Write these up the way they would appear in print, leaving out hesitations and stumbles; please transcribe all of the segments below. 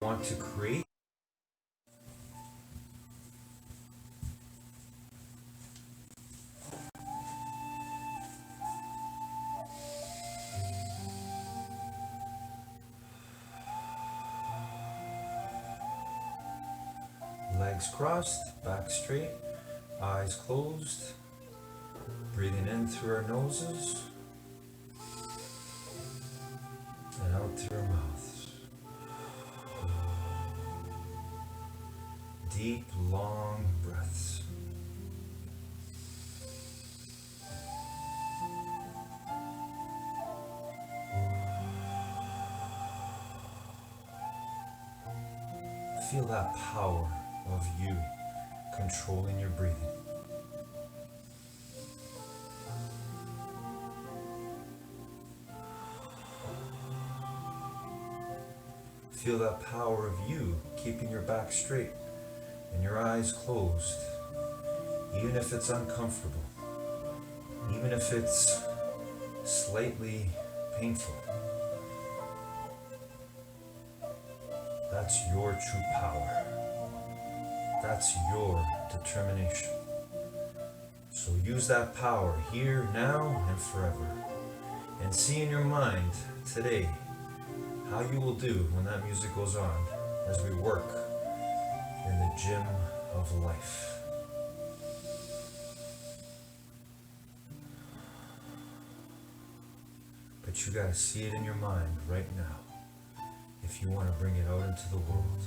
Want to create. Legs crossed, back straight, eyes closed, breathing in through our noses and out through our mouths. Deep, long breaths. Feel that power of you controlling your breathing. Feel that power of you keeping your back straight and your eyes closed, even if it's uncomfortable, even if it's slightly painful. That's your true power. That's your determination. So use that power here, now, and forever. And see in your mind today how you will do when that music goes on as we work in the gym of life. But you gotta see it in your mind right now if you want to bring it out into the world.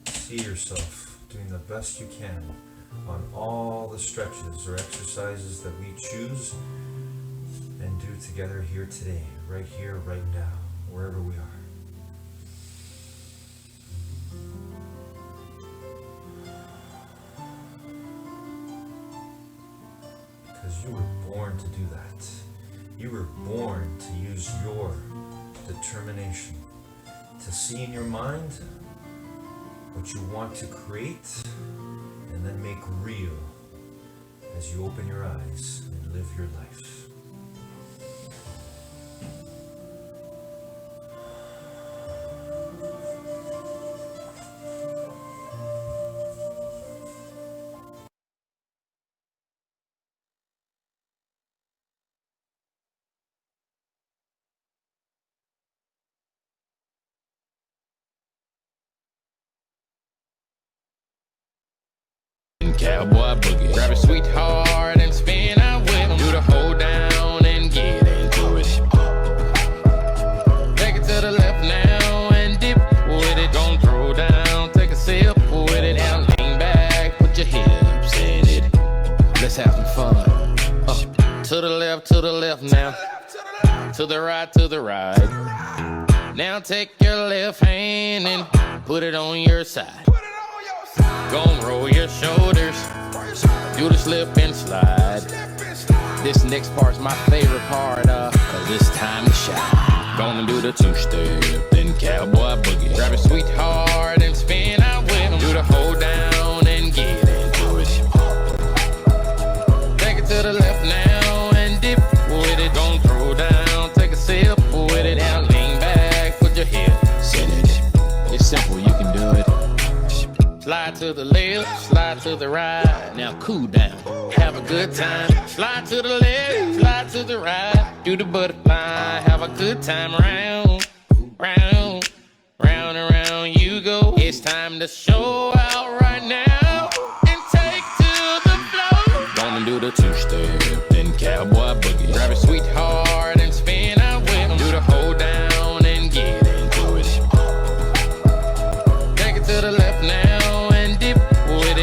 See yourself doing the best you can on all the stretches or exercises that we choose and do together here today, right here, right now, wherever we are. Because you were born to do that. You were born to use your determination to see in your mind what you want to create and then make real as you open your eyes and live your life. Cowboy boogie. Grab a sweetheart and spin out with him. Do the hold down and get into it. left, to the left now. To the right, to the right. Now take your left hand and put it on your side. Gonna roll your shoulders, do the slip and slide. This next part's my favorite part, cause it's time to shine. Gonna do the two-step, then cowboy boogie. Grab it sweetheart and spin out with 'em. Do the hold down and get into it. Take it to the left now and dip with it. Don't throw down, take a sip with it. Now lean back, put your hips in it. It's simple, you can do it. Slide to the left, slide to the right. Now cool down, have a good time. Slide to the left, slide to the right. Do the butterfly, have a good time. Round, round, round and round you go. It's time to show out right now and take to the floor. Gonna do the two-step, then cowboy boogie. Grab it sweetheart and spin out with 'em. Do the hold down and get into it. Take it to the left now.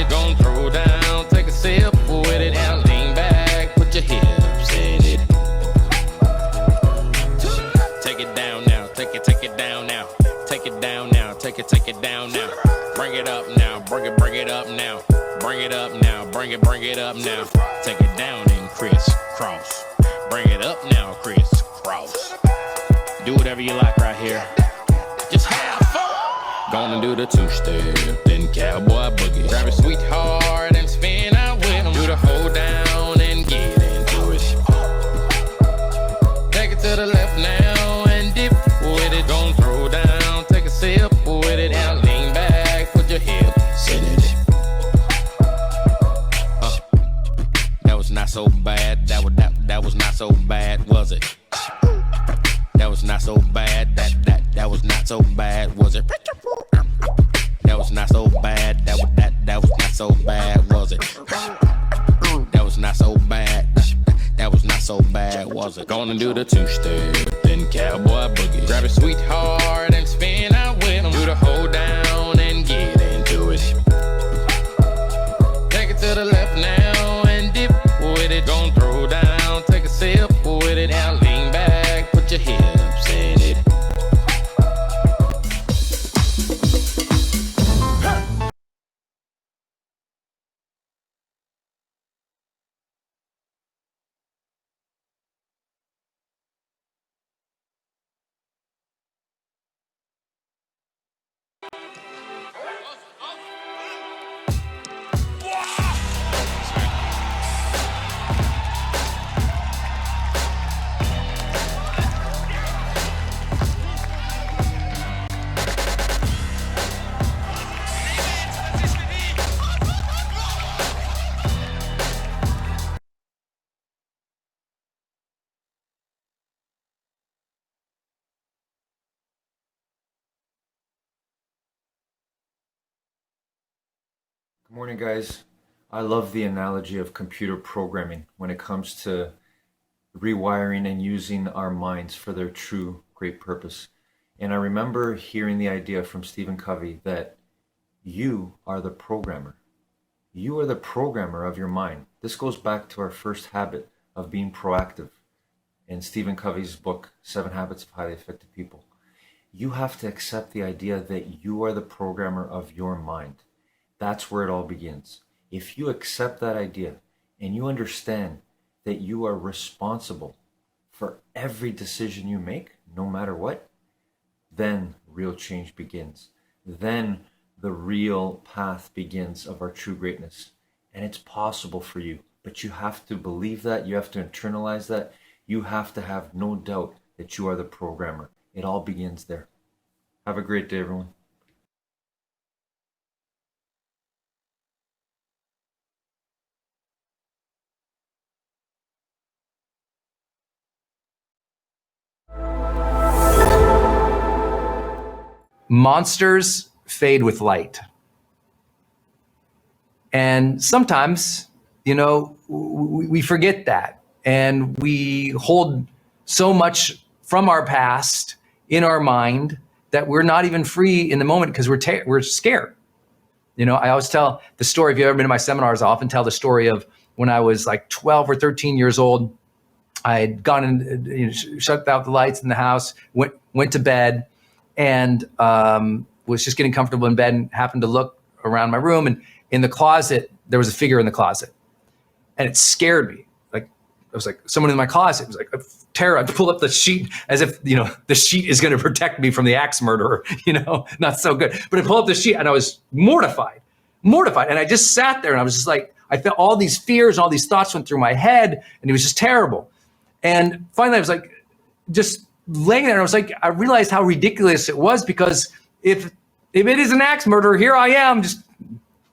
Don't throw down, take a sip with it. Now lean back, put your hips in it. Take it down now, take it down now. Take it down now, take it down now. Bring it up now, bring it up now. Bring it up now, bring it up now. Take it down and crisscross. Bring it up now, crisscross. Do whatever you like right here. Just have fun. Gonna do the two-step, then cowboy boogie. Grab it sweetheart and spin out with 'em. Do the hold down and get into it. Take it to the left now and dip with it. Don't throw down, take a sip with it. Now lean back, put your hips in it. That was not so bad. That was not so bad, was it? That was not so bad. That was not so bad, was it? That was not so bad. That was not so bad, was it? That was not so bad. That was not so bad, was it? Gonna do the two-step, then cowboy boogie. Grab it sweetheart and spin out with 'em. Do the hold down and get into it. Take it to the left now and dip with it. Don't throw down, take a sip with it. Now lean back, put your hips in it. Good morning, guys. I love the analogy of computer programming when it comes to rewiring and using our minds for their true great purpose. And I remember hearing the idea from Stephen Covey that you are the programmer. You are the programmer of your mind. This goes back to our first habit of being proactive in Stephen Covey's book, 7 Habits of Highly Effective People. You have to accept the idea that you are the programmer of your mind. That's where it all begins. If you accept that idea and you understand that you are responsible for every decision you make, no matter what, then real change begins. Then the real path begins of our true greatness. And it's possible for you, but you have to believe that, you have to internalize that, you have to have no doubt that you are the programmer. It all begins there. Have a great day, everyone. Monsters fade with light. And sometimes, we forget that. And we hold so much from our past in our mind that we're not even free in the moment because we're scared. I always tell the story, if you've ever been to my seminars, I often tell the story of when I was like 12 or 13 years old. I had gone and shut out the lights in the house, went to bed, and was just getting comfortable in bed, and happened to look around my room, and in the closet there was a figure in the closet, and it scared me. Like it was like someone in my closet. It was like a terror. I pull up the sheet as if the sheet is going to protect me from the axe murderer. Not so good. But I pull up the sheet, and I was mortified, and I just sat there, and I was just like, I felt all these fears and all these thoughts went through my head, and it was just terrible. And finally, I was like, just laying there, and I was like, I realized how ridiculous it was, because if it is an axe murderer, here I am, just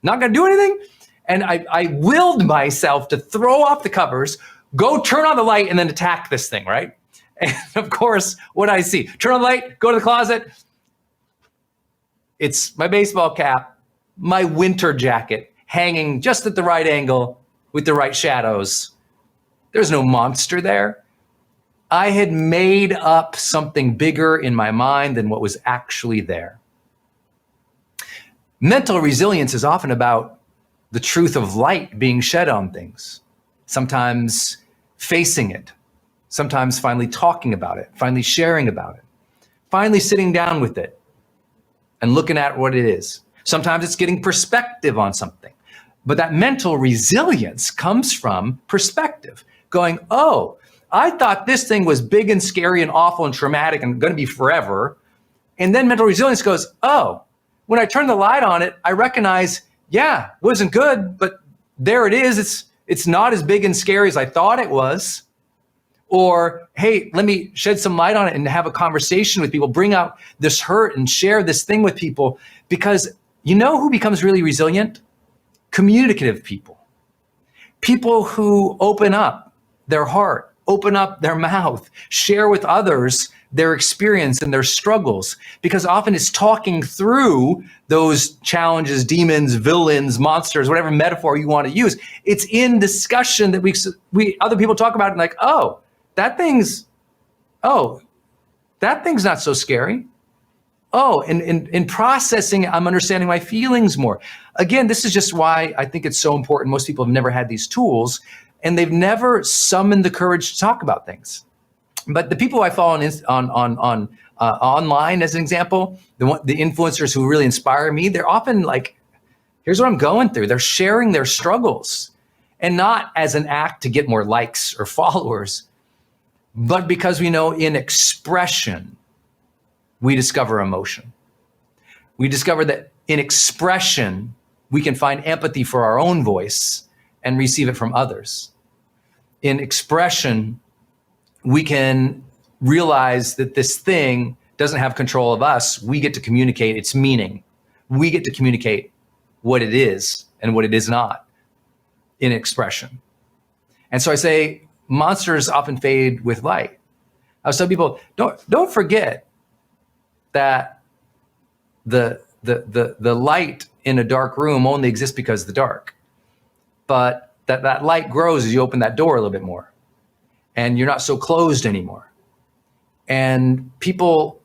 not going to do anything. And I willed myself to throw off the covers, go turn on the light, and then attack this thing, right? And of course, what I see, turn on the light, go to the closet. It's my baseball cap, my winter jacket, hanging just at the right angle with the right shadows. There's no monster there. I had made up something bigger in my mind than what was actually there. Mental resilience is often about the truth of light being shed on things, sometimes facing it, sometimes finally talking about it, finally sharing about it, finally sitting down with it and looking at what it is. Sometimes it's getting perspective on something. But that mental resilience comes from perspective, going, oh, I thought this thing was big and scary and awful and traumatic and going to be forever. And then mental resilience goes, oh, when I turn the light on it, I recognize, yeah, it wasn't good, but there it is. It's not as big and scary as I thought it was. Or, hey, let me shed some light on it and have a conversation with people, bring out this hurt and share this thing with people. Because you know who becomes really resilient? Communicative people. People who open up their heart, open up their mouth, share with others their experience and their struggles, because often it's talking through those challenges, demons, villains, monsters, whatever metaphor you want to use. It's in discussion that we other people talk about it, and like, that thing's not so scary. Oh, and in processing, I'm understanding my feelings more. Again, this is just why I think it's so important. Most people have never had these tools, and they've never summoned the courage to talk about things. But the people I follow on online, as an example, the influencers who really inspire me, they're often like, here's what I'm going through. They're sharing their struggles, and not as an act to get more likes or followers, but because we know in expression, we discover emotion. We discover that in expression, we can find empathy for our own voice and receive it from others. In expression, we can realize that this thing doesn't have control of us. We get to communicate its meaning. We get to communicate what it is and what it is not in expression. And so I say, monsters often fade with light. I was telling people, don't forget that the light in a dark room only exists because of the dark. But that light grows as you open that door a little bit more, and you're not so closed anymore. And people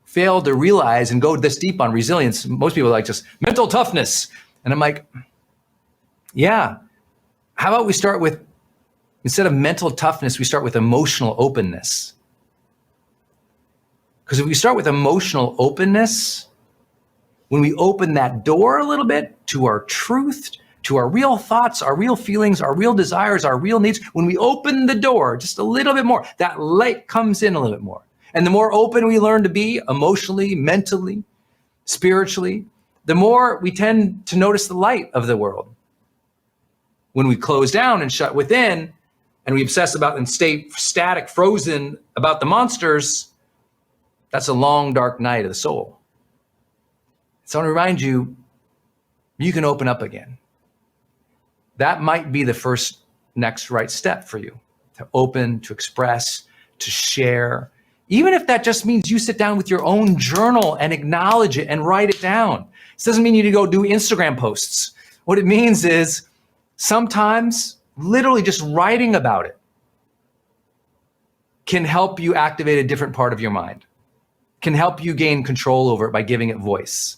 fail to realize and go this deep on resilience. Most people are like, just mental toughness. And I'm like, yeah, how about we start with, instead of mental toughness, we start with emotional openness. Because if we start with emotional openness, when we open that door a little bit to our truth, to our real thoughts, our real feelings, our real desires, our real needs, when we open the door just a little bit more, that light comes in a little bit more. And the more open we learn to be emotionally, mentally, spiritually, the more we tend to notice the light of the world. When we close down and shut within, and we obsess about and stay static, frozen about the monsters, that's a long, dark night of the soul. So I want to remind you, you can open up again. That might be the first next right step for you, to open, to express, to share. Even if that just means you sit down with your own journal and acknowledge it and write it down. This doesn't mean you need to go do Instagram posts. What it means is sometimes literally just writing about it can help you activate a different part of your mind, can help you gain control over it by giving it voice.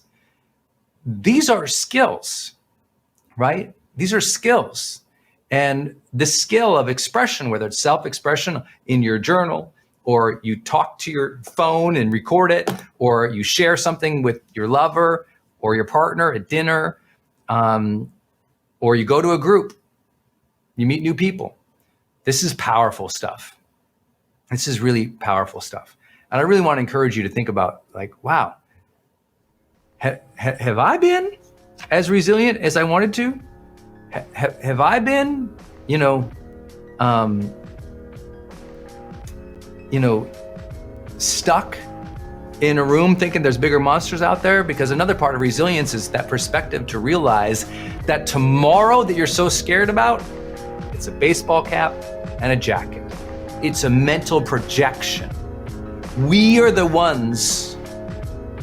These are skills, right? These are skills. And the skill of expression, whether it's self-expression in your journal, or you talk to your phone and record it, or you share something with your lover or your partner at dinner, or you go to a group, you meet new people. This is powerful stuff. This is really powerful stuff. And I really want to encourage you to think about, like, wow, have I been as resilient as I wanted to? Have I been, stuck in a room thinking there's bigger monsters out there? Because another part of resilience is that perspective to realize that tomorrow that you're so scared about, it's a baseball cap and a jacket. It's a mental projection. We are the ones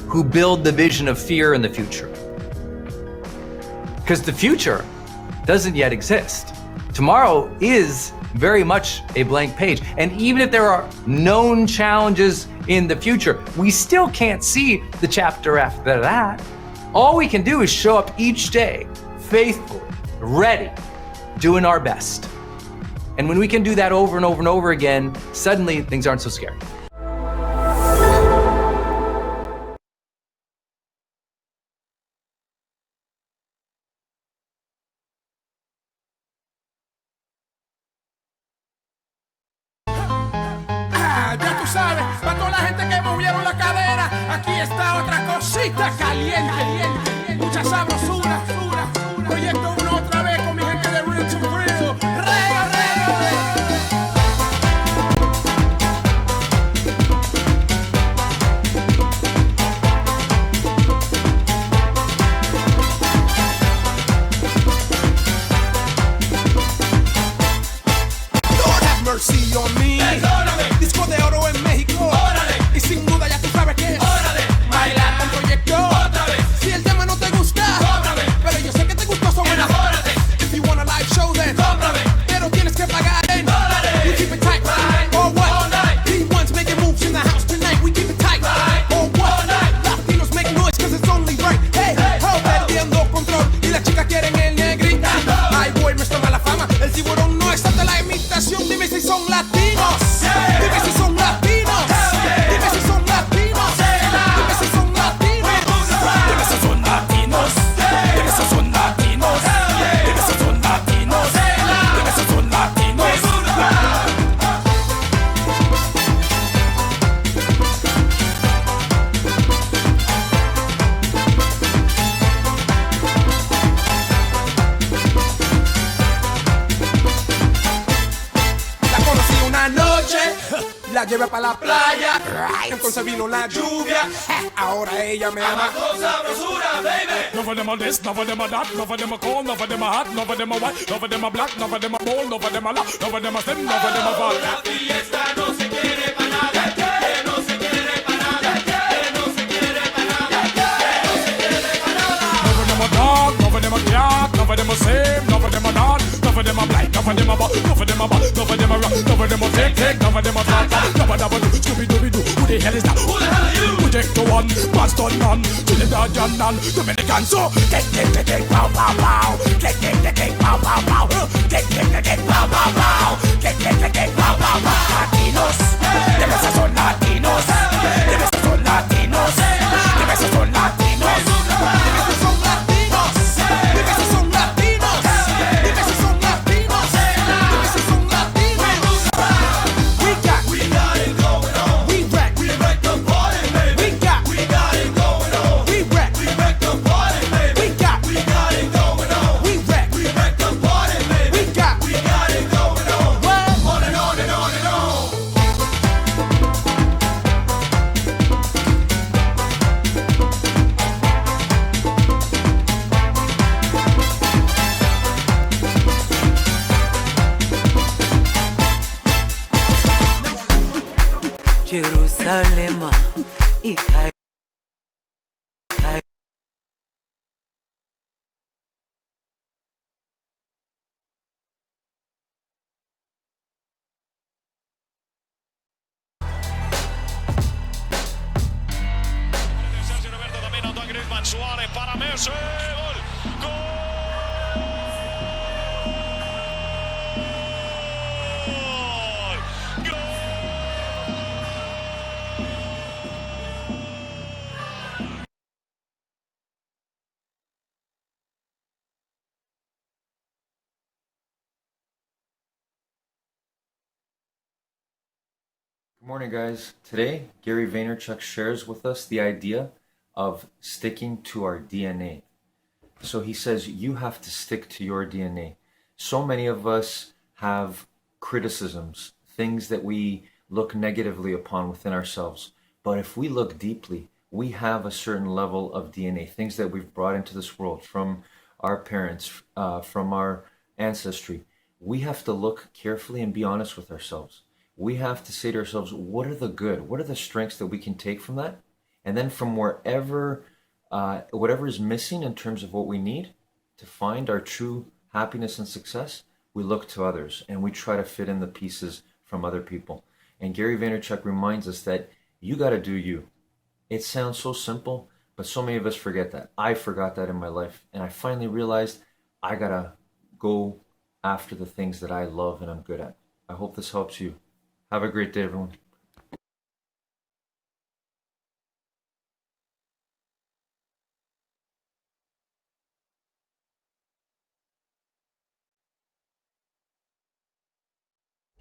who build the vision of fear in the future. Because the future doesn't yet exist. Tomorrow is very much a blank page. And even if there are known challenges in the future, we still can't see the chapter after that. All we can do is show up each day, faithfully, ready, doing our best. And when we can do that over and over and over again, suddenly things aren't so scary. Ya tú sabes, para toda la gente que movieron la cadera, aquí está otra cosita caliente, mucha sabrosura, proyecto uno otra vez con mi gente de Real to Real, Lord have mercy on me. Disco de oro en México. ¡Órale! Y sin duda ya tú sabes que es. ¡Órale! Bailar con proyecto. ¡Otra vez! Si el tema no te gusta, ¡cóbrame! Pero yo sé que te gustó sobre la. ¡Enamórate! If you want a live show then, ¡cóbrame! Pero tienes que pagar en. ¡Órale! You keep it tight, right? Or what? All night! P1's making moves in the house tonight. We keep it tight, right? Or what? All night! Latinos make noise cause it's only right. Hey, ho, perdiendo control. Y las chicas quieren el negrito. Ay, boy, no está mala fama. El tiburón no es tanta la imitación. Dime si son latinos. Dime si son latinos. Dime si son latinos. Dime si son latinos. Dime si son latinos. Dime si son latinos. Dime si son latinos. Dime si son latinos. La conocí una noche, la llevé para la playa, entonces vino la lluvia, ahora ella me ama. None of them are this, none of them are that, none of them are cold, none of them are hot, none of them are white, none of them are black, none of them are bold, none of them are loud, none of them are slim, none of them are fat. La fiesta no se quiere para nada, que no se quiere para nada, que no se quiere para nada, que no se quiere para nada. None of them are dark, none of them are dark, none of them are same, none of them are not, none of them are black, none of them are bad, none of them are bad, none of them are rock, none of them are fake, none of them are flat, none of them are Scooby-Dooby-Doo. Who the hell is that? Who the hell are you? We take the one, Boston none, Trinidad and none, Dominican so get, pow, pow, pow, get, pow, pow, pow, get, pow, pow, pow, get, pow, pow, pow. Latinos, dime si son latinos, dime si son latinos, dime si son latinos, Dime si son latinos. Dime si son latinos. Dime si son latinos. Dime si son latinos. We got it going on. We wreck the party, baby. We got it going on. We wreck the party, baby. We got it going on. We wreck the party, baby. We got it going on. What? On and on and on and on. Jerusalem, Ikai. Sergio Roberto también notó a Griezmann, Suárez para Messi, gol, gol. Morning, guys. Today, Gary Vaynerchuk shares with us the idea of sticking to our DNA. So he says you have to stick to your DNA. So many of us have criticisms, things that we look negatively upon within ourselves. But if we look deeply, we have a certain level of DNA, things that we've brought into this world from our parents, from our ancestry. We have to look carefully and be honest with ourselves. We have to say to ourselves, what are the good? What are the strengths that we can take from that? And then from wherever, whatever is missing in terms of what we need to find our true happiness and success, we look to others and we try to fit in the pieces from other people. And Gary Vaynerchuk reminds us that you got to do you. It sounds so simple, but so many of us forget that. I forgot that in my life. And I finally realized I got to go after the things that I love and I'm good at. I hope this helps you. Have a great day, everyone.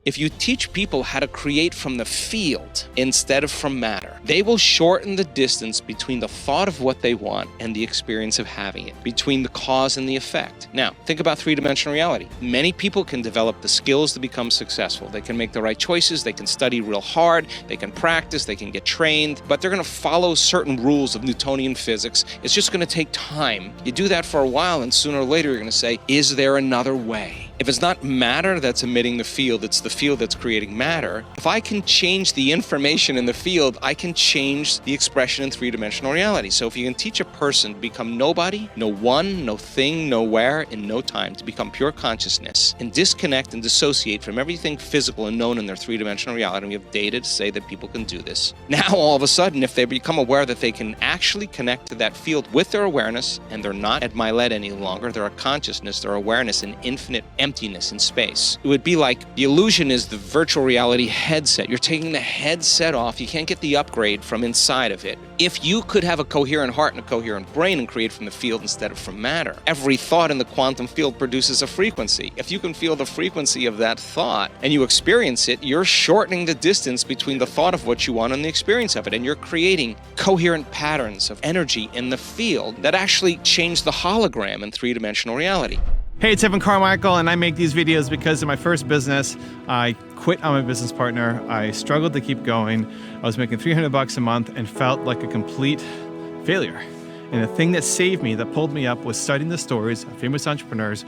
If you teach people how to create from the field instead of from matter, they will shorten the distance between the thought of what they want and the experience of having it, between the cause and the effect. Now, think about three-dimensional reality. Many people can develop the skills to become successful. They can make the right choices, they can study real hard, they can practice, they can get trained, but they're going to follow certain rules of Newtonian physics. It's just going to take time. You do that for a while, and sooner or later you're going to say, is there another way? If it's not matter that's emitting the field, it's the field that's creating matter. If I can change the information in the field, I can change the expression in three-dimensional reality. So if you can teach a person to become nobody, no one, no thing, nowhere, in no time, to become pure consciousness and disconnect and dissociate from everything physical and known in their three-dimensional reality, and we have data to say that people can do this. Now, all of a sudden, if they become aware that they can actually connect to that field with their awareness, and they're not at my lead any longer, they're a consciousness, they're awareness in infinite emptiness in space. It would be like the illusion is the virtual reality headset. You're taking the headset off. You can't get the upgrade from inside of it. If you could have a coherent heart and a coherent brain and create from the field instead of from matter, every thought in the quantum field produces a frequency. If you can feel the frequency of that thought and you experience it, you're shortening the distance between the thought of what you want and the experience of it. And you're creating coherent patterns of energy in the field that actually change the hologram in three-dimensional reality. Hey, it's Evan Carmichael, and I make these videos because in my first business, I quit on my business partner. I struggled to keep going. I was making $300 a month and felt like a complete failure. And the thing that saved me, that pulled me up, was studying the stories of famous entrepreneurs.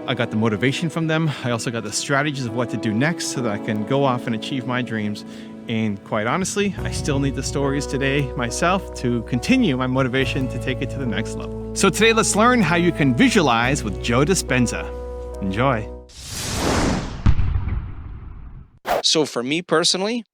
I got the motivation from them. I also got the strategies of what to do next so that I can go off and achieve my dreams. And quite honestly, I still need the stories today myself to continue my motivation to take it to the next level. So today, let's learn how you can visualize with Joe Dispenza. Enjoy. So for me personally,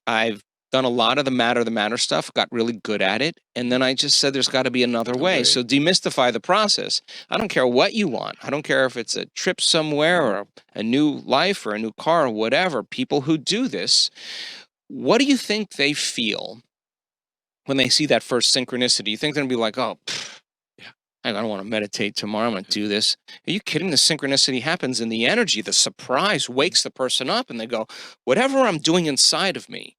I've done a lot of the matter stuff, got really good at it, and then I just said there's got to be another way. So demystify the process. I don't care what you want. I don't care if it's a trip somewhere or a new life or a new car or whatever. People who do this, what do you think they feel when they see that first synchronicity? You think they're going to be like, oh, I don't want to meditate tomorrow. I'm going to do this. Are you kidding? The synchronicity happens in the energy. The surprise wakes the person up and they go, whatever I'm doing inside of me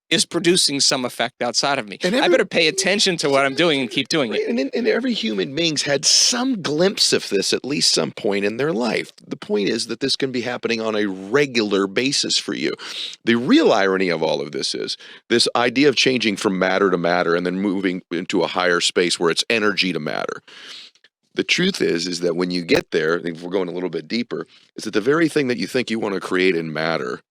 is producing some effect outside of me. I better pay attention to what I'm doing and keep doing it. And every human being's had some glimpse of this at least some point in their life. The point is that this can be happening on a regular basis for you. The real irony of all of this is this idea of changing from matter to matter and then moving into a higher space where it's energy to matter. The truth is that when you get there, if we're going a little bit deeper, is that the very thing that you think you want to create in matter,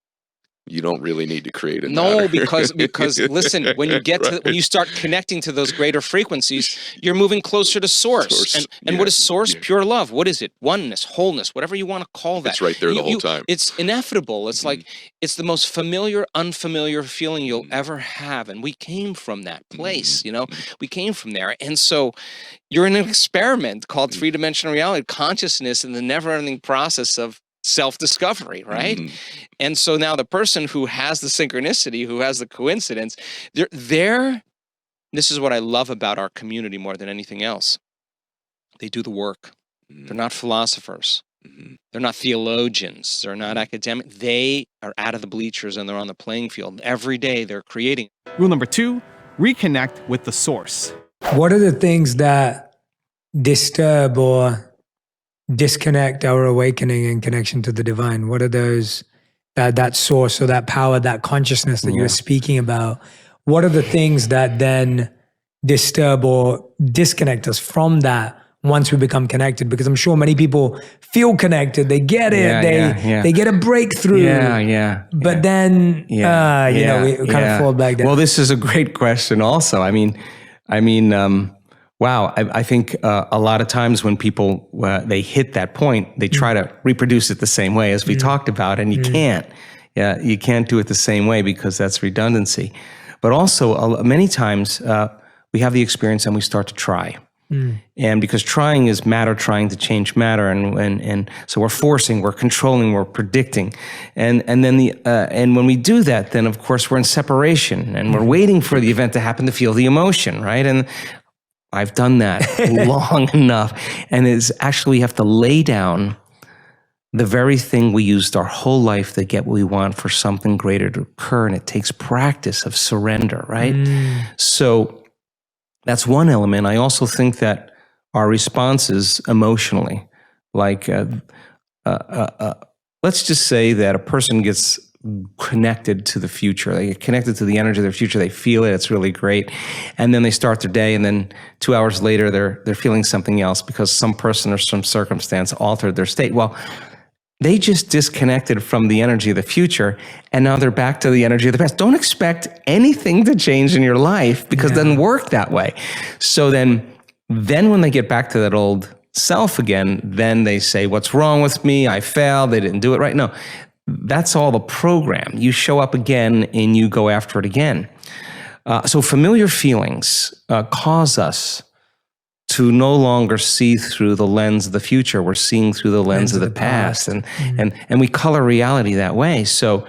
you don't really need to create it. No, because listen, when you get to when you start connecting to those greater frequencies, you're moving closer to source. And what is source? Pure love. What is it? Oneness, wholeness, whatever you want to call that. It's right there the whole time. It's ineffable. It's like it's the most familiar, unfamiliar feeling you'll ever have. And we came from that place, you know. We came from there. And so you're in an experiment called three-dimensional reality, consciousness, and the never-ending process of self-discovery, right? And so now the person who has the synchronicity, who has the coincidence, they're this is what I love about our community more than anything else. They do the work. They're not philosophers. They're not theologians. They're not academic. They are out of the bleachers and they're on the playing field. Every day they're creating. Rule number 2, reconnect with the source. What are the things that disturb or disconnect our awakening and connection to the divine? What are those, that source or that power, that consciousness that you were speaking about? What are the things that then disturb or disconnect us from that once we become connected? Because I'm sure many people feel connected, they get it, they get a breakthrough. But then, we kind of fall back down. Well, this is a great question also. I mean, wow. I think a lot of times when people, they hit that point, they try to reproduce it the same way as we talked about, and you can't. Yeah, you can't do it the same way because that's redundancy. But also, many times we have the experience and we start to try. And because trying is matter trying to change matter, and so we're forcing, we're controlling, we're predicting, and then and when we do that, then of course we're in separation and we're waiting for the event to happen to feel the emotion, right? And I've done that long enough, and it's actually we have to lay down the very thing we used our whole life to get what we want for something greater to occur, and it takes practice of surrender, right? So that's one element. I also think that our responses emotionally, like let's just say that a person gets connected to the future. They get connected to the energy of their future. They feel it. It's really great. And then they start their day, and then 2 hours later, they're feeling something else because some person or some circumstance altered their state. Well, they just disconnected from the energy of the future, and now they're back to the energy of the past. Don't expect anything to change in your life because it doesn't work that way. So then when they get back to that old self again, then they say, what's wrong with me? I failed. They didn't do it right. No, that's all the program. You show up again and you go after it again. So familiar feelings cause us to no longer see through the lens of the future. We're seeing through the lens of the past. And we color reality that way. So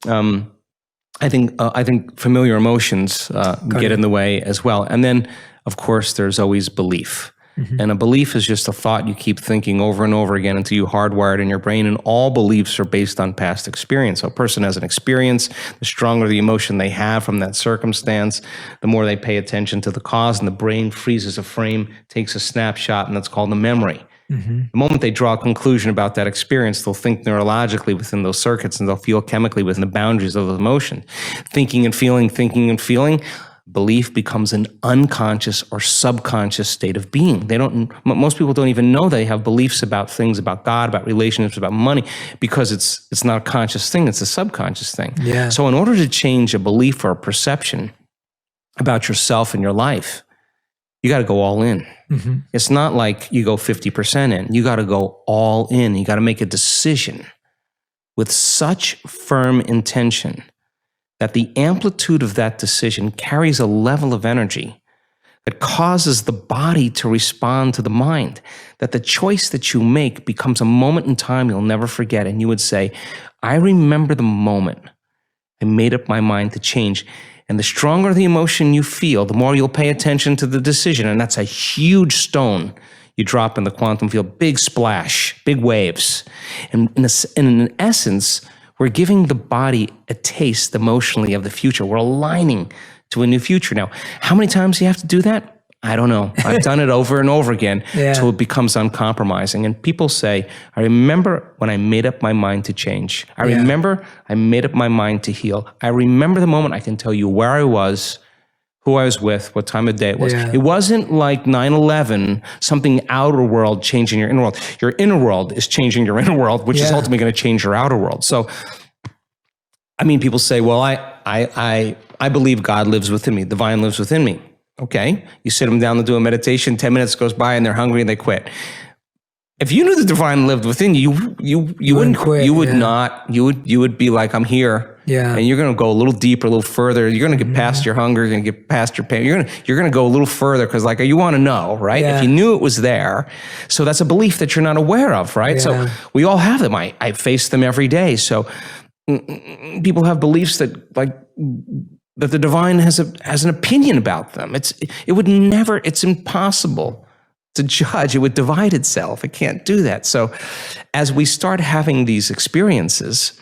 I think familiar emotions get in the way as well. And then, of course, there's always belief. And a belief is just a thought you keep thinking over and over again until you hardwire it in your brain. And all beliefs are based on past experience. So a person has an experience, the stronger the emotion they have from that circumstance, the more they pay attention to the cause, and the brain freezes a frame, takes a snapshot, and that's called a memory. The moment they draw a conclusion about that experience, they'll think neurologically within those circuits, and they'll feel chemically within the boundaries of the emotion. Thinking and feeling, belief becomes an unconscious or subconscious state of being. Most people don't even know they have beliefs about things, about God, about relationships, about money, because it's not a conscious thing, it's a subconscious thing. So in order to change a belief or a perception about yourself and your life, you got to go all in. It's not like you go 50% in. You got to go all in. You got to make a decision with such firm intention that the amplitude of that decision carries a level of energy that causes the body to respond to the mind, that the choice that you make becomes a moment in time you'll never forget. And you would say, I remember the moment I made up my mind to change. And the stronger the emotion you feel, the more you'll pay attention to the decision. And that's a huge stone you drop in the quantum field, big splash, big waves. And in essence, we're giving the body a taste emotionally of the future. We're aligning to a new future. Now, how many times do you have to do that? I don't know. I've done it over and over again until it becomes uncompromising. And people say, I remember when I made up my mind to change. I remember I made up my mind to heal. I remember the moment I can tell you where I was, who I was with, what time of day it was. It wasn't like 9/11, something outer world changing your inner world. Your inner world is changing your inner world, which is ultimately going to change your outer world. So, I mean, people say, well, I believe God lives within me. Divine lives within me. Okay. You sit them down to do a meditation, 10 minutes goes by and they're hungry and they quit. If you knew the divine lived within you, you wouldn't quit. You would not, you would be like, I'm here. And you're going to go a little deeper, a little further. You're going to get past your hunger. You're going to get past your pain. You're going to go a little further because like, you want to know, right? If you knew it was there. So that's a belief that you're not aware of, right? So we all have them. I face them every day. So people have beliefs that like, that the divine has an opinion about them. It's impossible to judge. It would divide itself. It can't do that. So as we start having these experiences,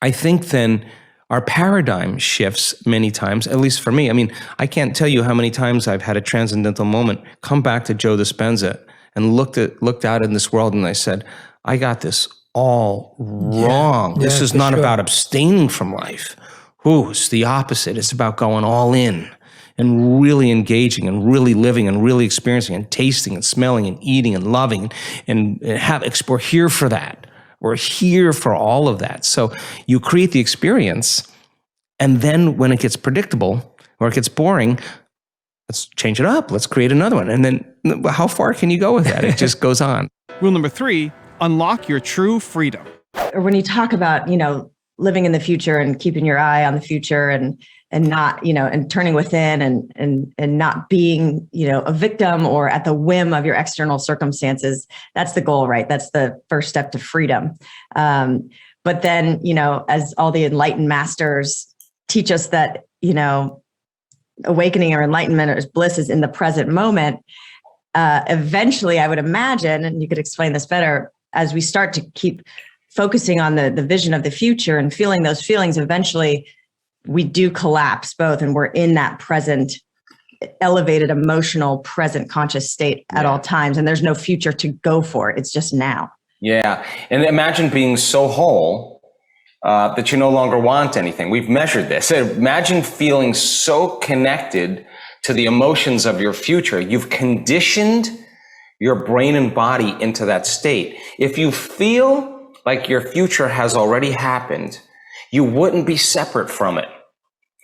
I think then our paradigm shifts many times, at least for me. I mean, I can't tell you how many times I've had a transcendental moment, come back to Joe Dispenza and looked out in this world and I said, I got this all wrong. Yeah, this is for not sure. about abstaining from life. Ooh, it's the opposite. It's about going all in and really engaging and really living and really experiencing and tasting and smelling and eating and loving and we're here for that. We're here for all of that. So you create the experience, and then when it gets predictable or it gets boring, let's change it up. Let's create another one. And then how far can you go with that? It just goes on. Rule number 3, unlock your true freedom. Or when you talk about, living in the future and keeping your eye on the future and not, and turning within and not being, a victim or at the whim of your external circumstances, that's the goal, right? That's the first step to freedom. But then, as all the enlightened masters teach us that, awakening or enlightenment or bliss is in the present moment, eventually I would imagine, and you could explain this better, as we start to keep focusing on the vision of the future and feeling those feelings, eventually we do collapse both, and we're in that present, elevated, emotional, present conscious state at all times. And there's no future to go for. It's just now. Yeah. And imagine being so whole that you no longer want anything. We've measured this. Imagine feeling so connected to the emotions of your future. You've conditioned your brain and body into that state. If you feel like your future has already happened, you wouldn't be separate from it.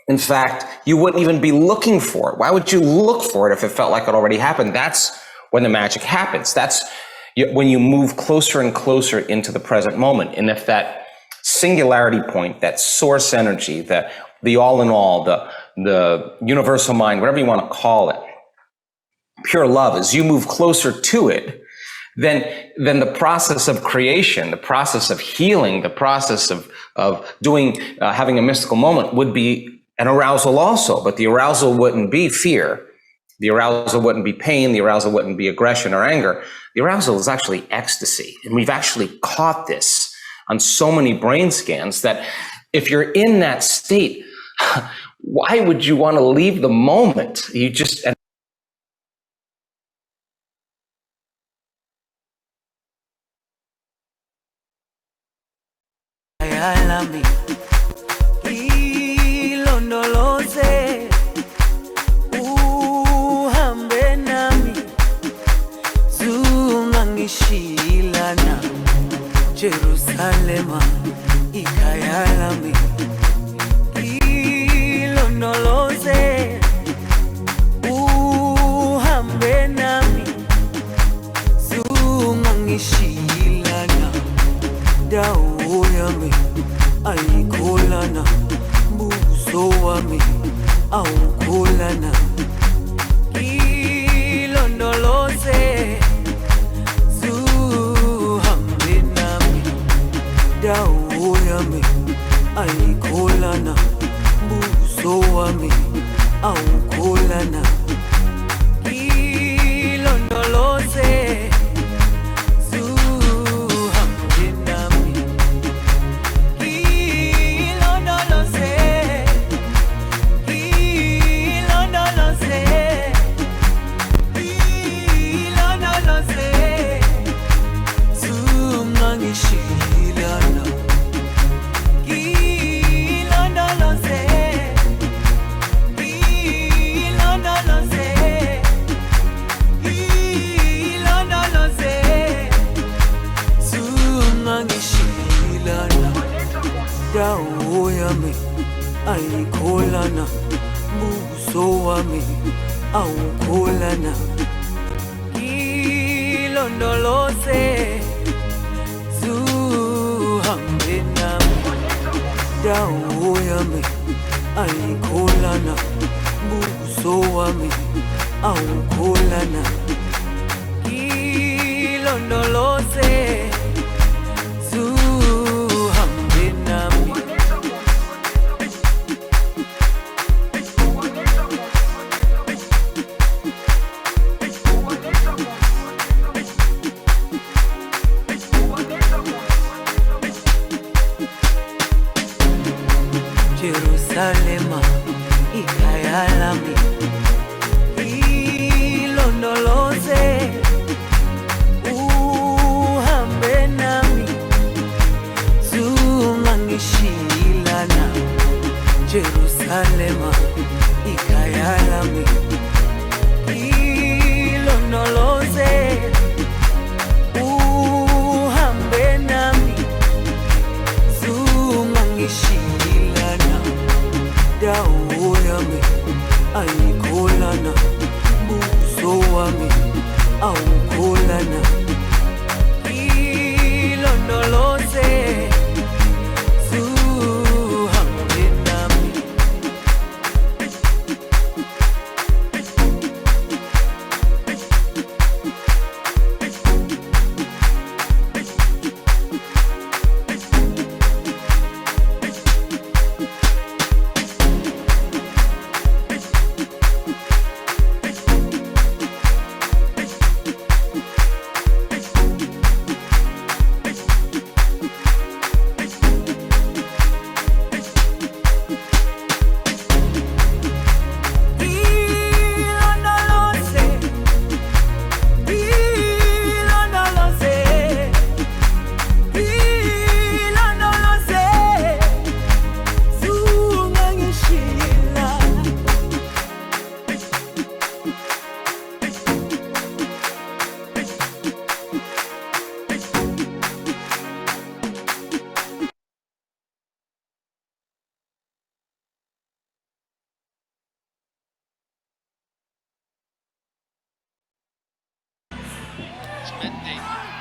In fact, you wouldn't even be looking for it. Why would you look for it if it felt like it already happened? That's when the magic happens. That's when you move closer and closer into the present moment. And if that singularity point, that source energy, the all in all, the universal mind, whatever you want to call it, pure love, as you move closer to it, then the process of creation, the process of healing, the process of doing, having a mystical moment would be an arousal also. But the arousal wouldn't be fear. The arousal wouldn't be pain. The arousal wouldn't be aggression or anger. The arousal is actually ecstasy. And we've actually caught this on so many brain scans that if you're in that state, why would you want to leave the moment? You just... Alami ilondoloze uhambe nami zungangishilana Jerusalema ikayalami ilondoloze uhambe nami zungangishilana dawo yami ayikholana buso wami awukholana ilondoloze zuhambe nami dawo yami ayikholana buso wami awukholana ilondoloze dawo yami ayikholana buso wami awukholana ilondoloze zuhambe nami dawo yami ayikholana buso wami awukholana ilondoloze Jerusalema ikhaya lami ilondoloze uhambe nami zungangishilana Jerusalema ikhaya lami ilondoloze uhambe nami zungangishilana dawo yami ayikholana buso wami awukholana ilondoloze zuhambe nami Mendy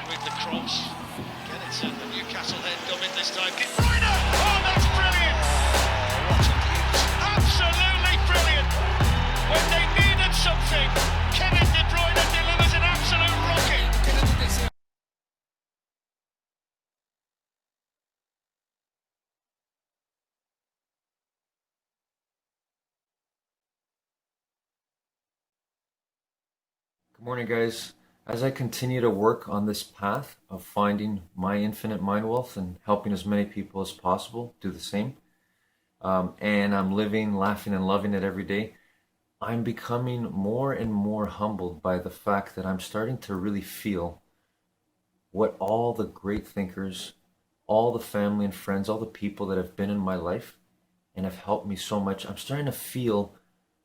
with the cross. Get it to the Newcastle head coming this time. De Bruyne! Oh, that's brilliant! What a beauty. Absolutely brilliant! When they needed something, Kevin De Bruyne delivers an absolute rocket. Good morning, guys. As I continue to work on this path of finding my infinite mind wealth and helping as many people as possible do the same, and I'm living, laughing, and loving it every day, I'm becoming more and more humbled by the fact that I'm starting to really feel what all the great thinkers, all the family and friends, all the people that have been in my life and have helped me so much, I'm starting to feel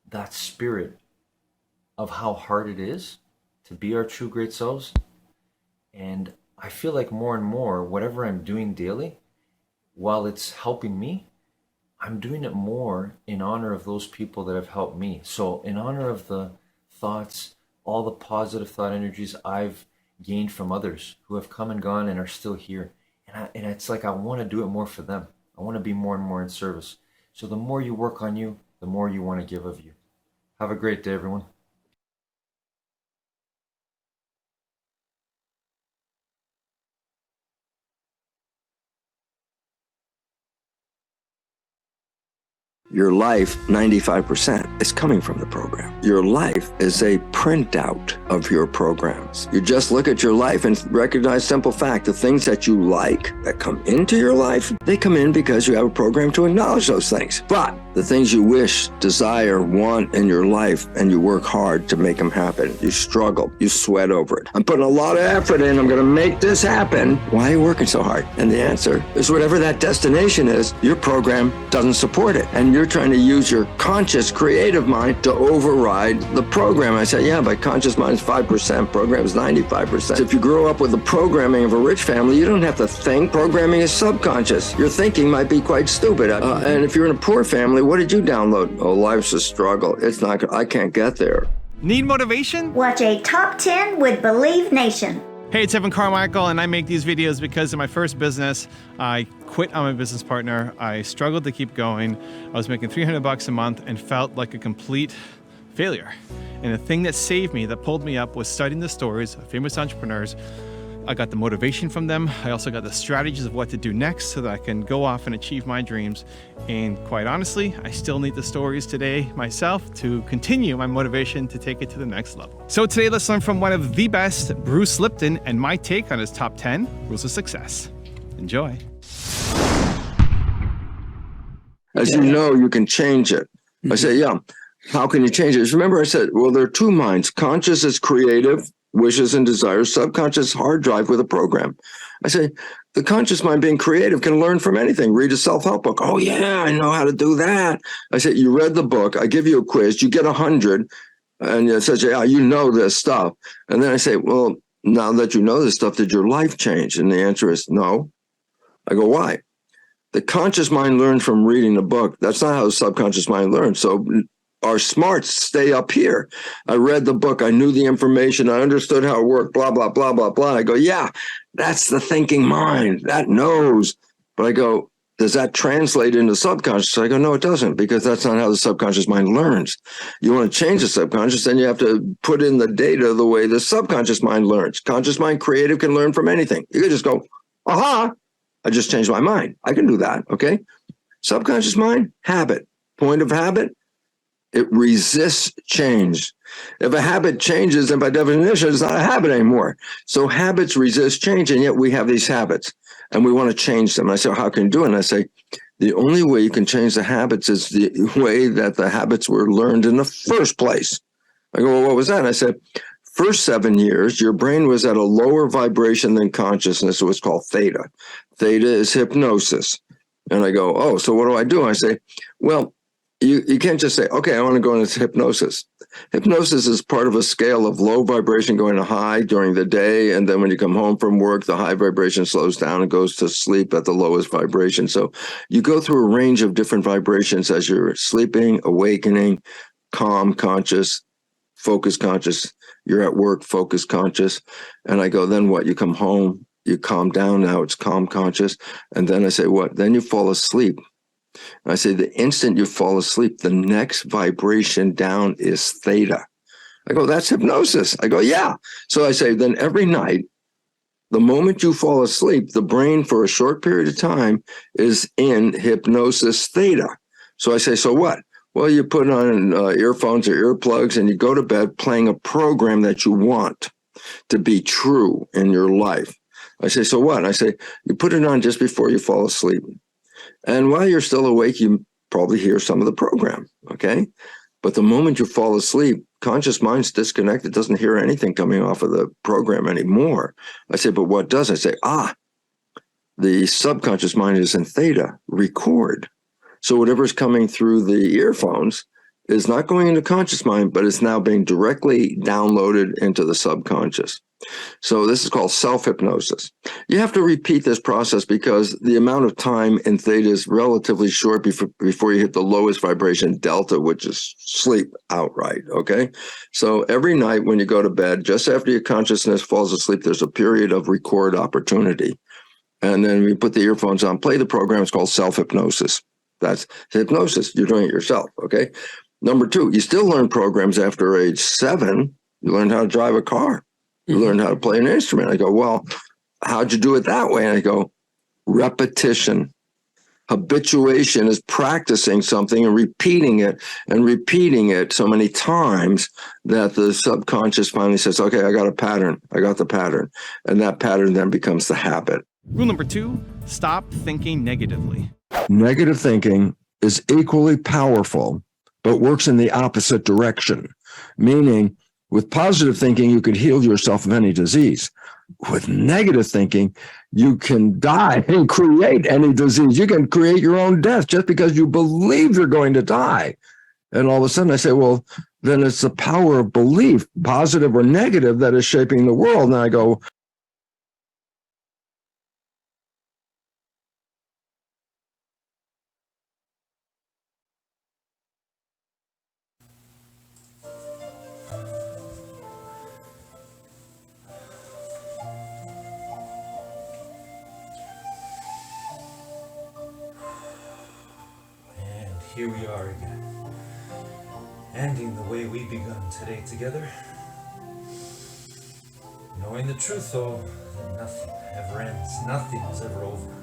that spirit of how hard it is to be our true great selves. And I feel like more and more, whatever I'm doing daily, while it's helping me, I'm doing it more in honor of those people that have helped me. So in honor of the thoughts, all the positive thought energies I've gained from others who have come and gone and are still here. And it's like I want to do it more for them. I want to be more and more in service. So the more you work on you, the more you want to give of you. Have a great day, everyone. Your life, 95%, is coming from the program. Your life is a printout of your programs. You just look at your life and recognize simple fact, the things that you like that come into your life, they come in because you have a program to acknowledge those things. But the things you wish, desire, want in your life, and you work hard to make them happen. You struggle, you sweat over it. I'm putting a lot of effort in, I'm gonna make this happen. Why are you working so hard? And the answer is whatever that destination is, your program doesn't support it. And you're trying to use your conscious, creative mind to override the program. I said, yeah, but conscious mind is 5%, program is 95%. If you grow up with the programming of a rich family, you don't have to think. Programming is subconscious. Your thinking might be quite stupid. And if you're in a poor family, what did you download? Oh, life's a struggle. It's not, I can't get there. Need motivation? Watch a Top 10 with Believe Nation. Hey, it's Evan Carmichael, and I make these videos because in my first business, I quit on my business partner. I struggled to keep going. I was making $300 a month and felt like a complete failure. And the thing that saved me, that pulled me up, was studying the stories of famous entrepreneurs. I got the motivation from them. I also got the strategies of what to do next so that I can go off and achieve my dreams. And quite honestly, I still need the stories today myself to continue my motivation to take it to the next level. So today, let's learn from one of the best, Bruce Lipton, and my take on his top 10 rules of success. Enjoy. As you know, you can change it. I say, yeah. How can you change it? Remember, I said, well, there are two minds. Conscious is creative, wishes and desires. Subconscious, hard drive with a program. I say, the conscious mind being creative can learn from anything. Read a self-help book. Oh, yeah, I know how to do that. I say, you read the book. I give you a quiz. You get 100. And it says, yeah, you know this stuff. And then I say, well, now that you know this stuff, did your life change? And the answer is no. I go, why? The conscious mind learned from reading a book. That's not how the subconscious mind learns. So our smarts stay up here. I read the book. I knew the information. I understood how it worked, blah, blah, blah, blah, blah. I go, yeah, that's the thinking mind. That knows. But I go, does that translate into subconscious? I go, no, it doesn't, because that's not how the subconscious mind learns. You want to change the subconscious, then you have to put in the data the way the subconscious mind learns. Conscious mind, creative, can learn from anything. You can just go, aha, I just changed my mind. I can do that, okay? Subconscious mind, habit. Point of habit, it resists change. If a habit changes, then by definition, it's not a habit anymore. So habits resist change, and yet we have these habits, and we want to change them. I say, how can you do it? And I say, the only way you can change the habits is the way that the habits were learned in the first place. I go, well, what was that? And I said, first 7 years, your brain was at a lower vibration than consciousness. It was called theta. Theta is hypnosis. And I go, oh, so what do I do? I say, well, you can't just say, okay, I want to go into hypnosis. Hypnosis is part of a scale of low vibration going to high during the day. And then when you come home from work, the high vibration slows down and goes to sleep at the lowest vibration. So you go through a range of different vibrations as you're sleeping, awakening, calm, conscious, focus conscious. You're at work, focus conscious. And I go, then what? You come home, you calm down. Now it's calm conscious. And then I say, what? Then you fall asleep. I say, the instant you fall asleep, the next vibration down is theta. I go, that's hypnosis. I go, yeah. So I say, then every night, the moment you fall asleep, the brain for a short period of time is in hypnosis theta. So I say, so what? Well, you put on earphones or earplugs and you go to bed playing a program that you want to be true in your life. I say, so what? I say, you put it on just before you fall asleep. And while you're still awake, you probably hear some of the program, okay? But the moment you fall asleep, conscious mind's disconnected, doesn't hear anything coming off of the program anymore. I say, but what does? I say, the subconscious mind is in theta, record. So whatever's coming through the earphones is not going into conscious mind, but it's now being directly downloaded into the subconscious. So this is called self-hypnosis. You have to repeat this process because the amount of time in theta is relatively short before you hit the lowest vibration, delta, which is sleep outright, okay? So every night when you go to bed, just after your consciousness falls asleep, there's a period of record opportunity. And then we put the earphones on, play the program. It's called self-hypnosis. That's hypnosis. You're doing it yourself, okay? Number two, you still learn programs after age 7. You learn how to drive a car. You learn how to play an instrument. I go, well, how'd you do it that way? And I go, repetition. Habituation is practicing something and repeating it so many times that the subconscious finally says, okay, I got a pattern. I got the pattern. And that pattern then becomes the habit. Rule number 2, stop thinking negatively. Negative thinking is equally powerful, but works in the opposite direction, meaning with positive thinking, you could heal yourself of any disease. With negative thinking, you can die and create any disease. You can create your own death just because you believe you're going to die. And all of a sudden I say, well, then it's the power of belief, positive or negative, that is shaping the world. And I go, Here we are again, ending the way we begun today together. Knowing the truth, though, that nothing ever ends, nothing is ever over.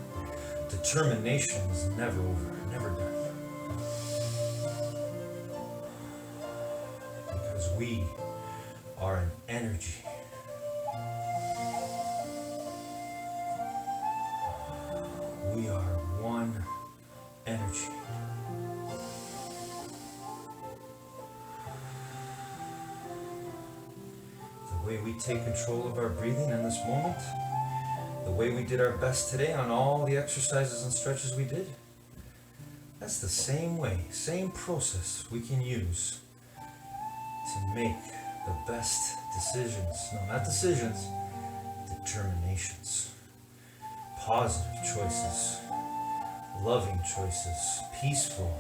Determination is never over, never done. Because we are an energy. We are one energy. we take control of our breathing in this moment, the way we did our best today on all the exercises and stretches we did, that's the same way, same process we can use to make the best decisions. No, not decisions, determinations. Positive choices, loving choices, peaceful,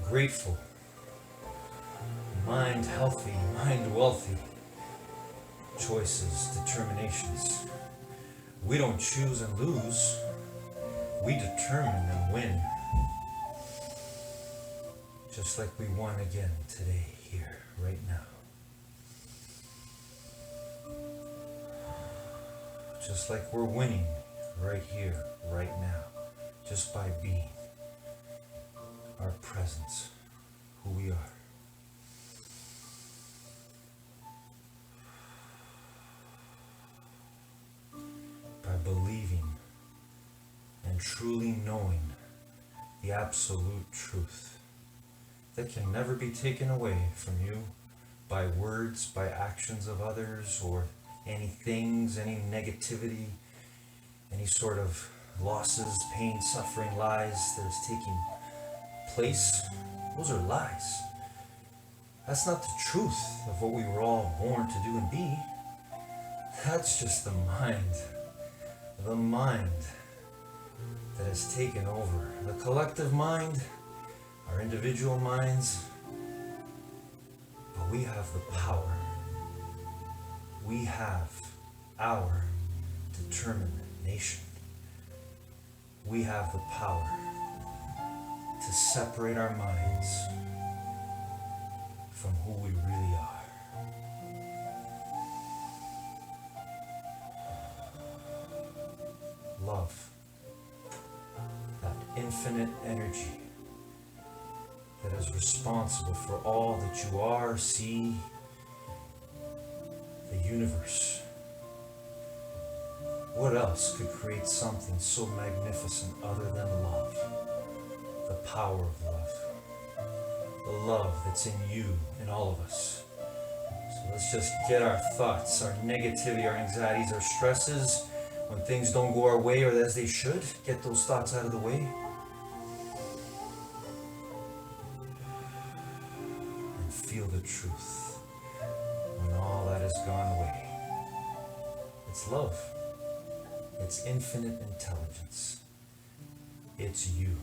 grateful, mind healthy, mind wealthy choices, determinations. We don't choose and lose, we determine and win. Just like we won again today, here, right now. Just like we're winning right here, right now, just by being our presence, who we are. By believing and truly knowing the absolute truth that can never be taken away from you by words, by actions of others, or any things, any negativity, any sort of losses, pain, suffering, lies that is taking place. Those are lies. That's not the truth of what we were all born to do and be. That's just the mind that has taken over. The collective mind, our individual minds, but we have the power. We have our determination. We have the power to separate our minds from who we really are. Love, that infinite energy that is responsible for all that you are, see, the universe. What else could create something so magnificent other than love? The power of love. The love that's in you, in all of us. So let's just get our thoughts, our negativity, our anxieties, our stresses, when things don't go our way or as they should, get those thoughts out of the way. And feel the truth when all that has gone away. It's love. It's infinite intelligence. It's you.